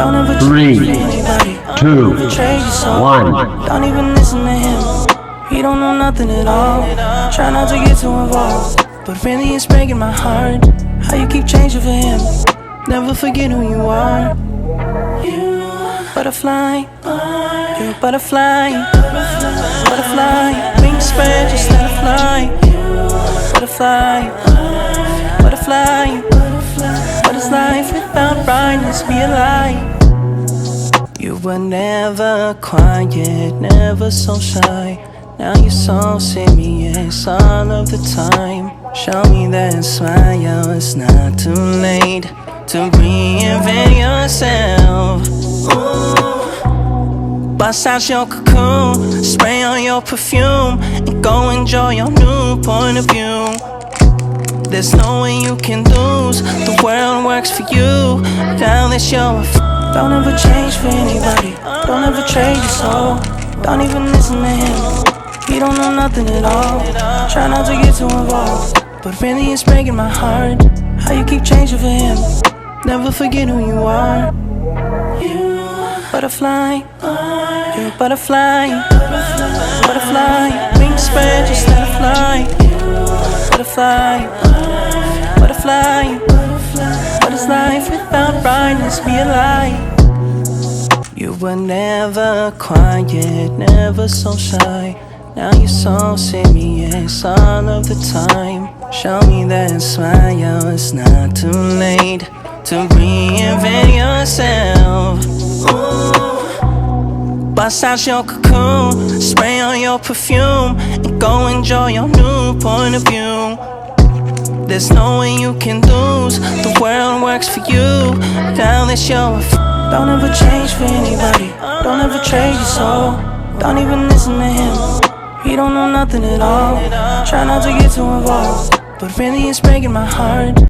Don't ever Three, change for anybody. two, Don't ever trade your soul. 1. Don't even listen to him. He don't know nothing at all. Try not to get too involved, but really it's breaking my heart. How you keep changing for him. Never forget who you are. You butterfly, you're a butterfly. Butterfly, wings spread, just let it fly. Butterfly, butterfly. What is life without brightness? Be a lie. You were never quiet, never so shy. Now you're so serious all of the time. Show me that smile, it's not too late to reinvent yourself. Ooh. Bust out your cocoon, spray on your perfume, and go enjoy your new point of view. There's no way you can lose, the world works for you. Now that you're don't ever change for anybody. Don't ever trade your soul. Don't even listen to him. He don't know nothing at all. Try not to get too involved, but really it's breaking my heart. How you keep changing for him. Never forget who you are. You butterfly, you're a butterfly. Butterfly, wings spread, just let it fly. Butterfly, butterfly. What is life without brightness? Be a lie. You were never quiet, never so shy. Now you're so serious all of the time. Show me that smile, it's not too late to reinvent yourself. Ooh. Bust out your cocoon, spray on your perfume, and go enjoy your new point of view. There's no way you can lose, the world works for you. Now that you're don't ever change for anybody. Don't ever trade your soul. Don't even listen to him. He don't know nothing at all. Try not to get too involved, but really it's breaking my heart.